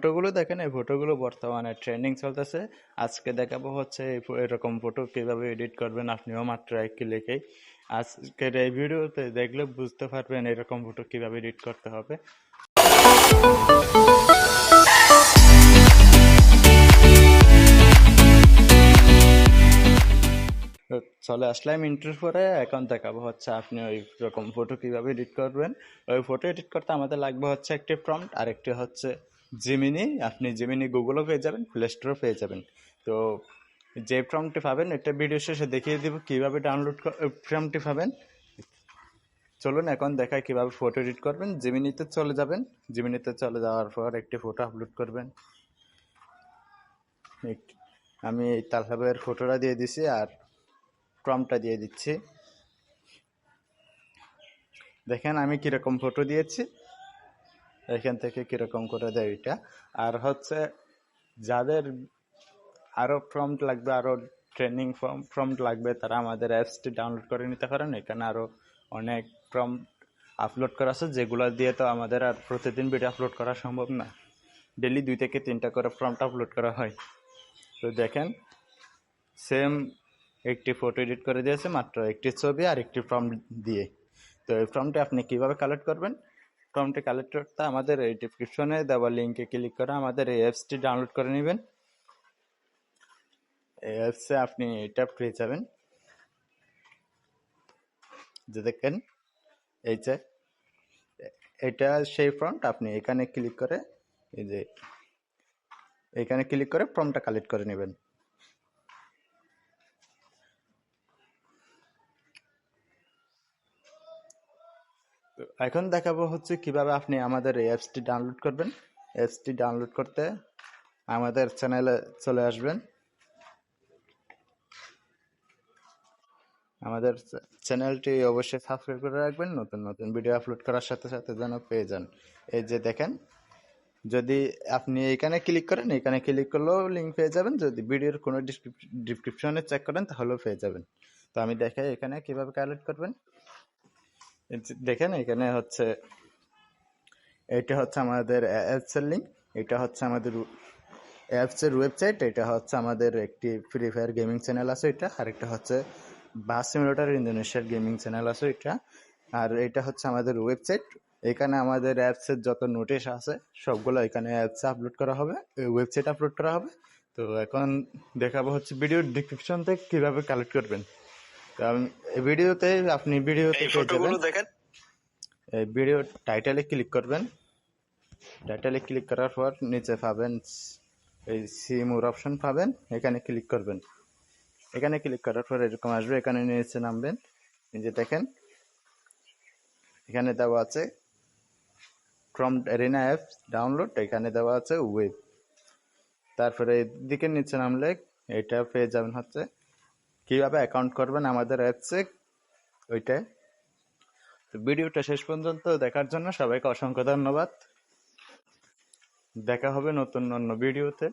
ফটোগুলো দেখেন, এই ফটোগুলো বর্তমানে ট্রেন্ডিং চলতেছে। আজকে দেখাবো হচ্ছে এরকম ফটো কিভাবে এডিট করবেন আপনিও মাত্র এক ক্লিকেই। আজকের এই ভিডিওতে দেখলে বুঝতে পারবেন এরকম ফটো কিভাবে এডিট করতে হবে। চলে আসলাম ইন্টার পরে। এখন দেখাবো হচ্ছে আপনি ওই রকম ফটো কিভাবে এডিট করবেন। ওই ফটো এডিট করতে আমাদের লাগবে হচ্ছে একটি প্রম্পট আর একটি হচ্ছে জিমিনি। আপনি জিমিনি গুগলও পেয়ে যাবেন, প্লে স্টোরও পেয়ে যাবেন। তো যে প্রম্পটটি পাবেন এটা ভিডিও শেষে দেখিয়ে দিব কিভাবে ডাউনলোড প্রম্পটটি পাবেন। চলুন এখন দেখাই কিভাবে ফটো এডিট করবেন। জিমিনিতে চলে যাবেন, জিমিনিতে চলে যাওয়ার পর একটি ফটো আপলোড করবেন। আমি এই তালহাবের ফটোটা দিয়ে দিছি আর প্রম্পটটা দিয়ে দিচ্ছি। দেখেন আমি কিরকম ফটো দিয়েছি, এখান থেকে কিরকম করে দেয় এটা। আর হচ্ছে যাদের আরো প্রম্পট লাগবে, আরো ট্রেনিং প্রম্পট লাগবে, তারা আমাদের অ্যাপসটি ডাউনলোড করে নিতে পারেন। এখানে আরো অনেক প্রম্পট আপলোড করা আছে, যেগুলো দিয়ে তো আমাদের আর প্রতিদিন ভিডিও আপলোড করা সম্ভব না। ডেলি 2 থেকে 3টা করে প্রম্পট আপলোড করা হয়। তো দেখেন সেম একটি ফটো এডিট করে দিয়েছে, মাত্র একটি ছবি আর একটি প্রম্পট দিয়ে। তো এই ফর্মটি আপনি কিভাবে কালেক্ট করবেন, ফর্মটি কালেক্ট করতে আমাদের এই ডেসক্রিপশনে দেওয়া লিঙ্কে ক্লিক করে আমাদের এই অ্যাপসটি ডাউনলোড করে নেবেন। এই অ্যাপসে আপনি এটা পেয়ে যাবেন, যে দেখেন এই যে এটা সেই ফর্মটা। আপনি এখানে ক্লিক করে এই যে এখানে ক্লিক করে ফর্মটা কালেক্ট করে নেবেন। এখন দেখাবো হচ্ছে কিভাবে আপনি আমাদের এই অ্যাপসটি ডাউনলোড করবেন। অ্যাপসটি ডাউনলোড করতে আমাদের চ্যানেলে চলে আসবেন। আমাদের চ্যানেলটি অবশ্যই সাবস্ক্রাইব করে রাখবেন, নতুন নতুন ভিডিও আপলোড করার সাথে সাথে যেন পেয়ে যান। এই যে দেখেন, যদি আপনি এখানে ক্লিক করেন, এখানে ক্লিক করলেও লিঙ্ক পেয়ে যাবেন। যদি ভিডিওর কোনো ডিসক্রিপশনে চেক করেন তাহলেও পেয়ে যাবেন। তো আমি দেখাই এখানে কিভাবে কালেক্ট করবেন। দেখেন এখানে হচ্ছে এটা হচ্ছে আমাদের অ্যাপসের লিঙ্ক, এটা হচ্ছে আমাদের অ্যাপসের ওয়েবসাইট, এটা হচ্ছে আমাদের একটি ফ্রি ফায়ার গেমিং চ্যানেল আছে এটা, আর একটা হচ্ছে বাস সিমুলেটর ইন্দোনেশিয়ার গেমিং চ্যানেল আছে এটা, আর এটা হচ্ছে আমাদের ওয়েবসাইট। এখানে আমাদের অ্যাপসের যত নোটিশ আছে সবগুলো এখানে অ্যাপসে আপলোড করা হবে, ওয়েবসাইট আপলোড করা হবে। তো এখন দেখাবো হচ্ছে ভিডিওর ডিসক্রিপশন থেকে কিভাবে কালেক্ট করবেন। তো এই ভিডিওতে আপনি ভিডিওতে পেয়ে যাবেন, দেখেন এই ভিডিও টাইটেলে ক্লিক করবেন। টাইটেলে ক্লিক করার পর নিচে পাবেন এই সি মোর অপশন পাবেন, এখানে ক্লিক করবেন। এখানে ক্লিক করার পর এরকম আসবে, এখানে নিচে নামবেন। এই যে দেখেন এখানে দেওয়া আছে প্রম্পট অ্যারিনা অ্যাপস ডাউনলোড, এখানে দেওয়া আছে ওয়েব। তারপরে এদিকে নিচে নামলে এটা পেয়ে যাবেন হচ্ছে কিভাবে অ্যাকাউন্ট করবেন আমাদের অ্যাপসে ওইটা। তো ভিডিওটা শেষ পর্যন্ত দেখার জন্য সবাইকে অসংখ্য ধন্যবাদ। দেখা হবে নতুন অন্য ভিডিওতে।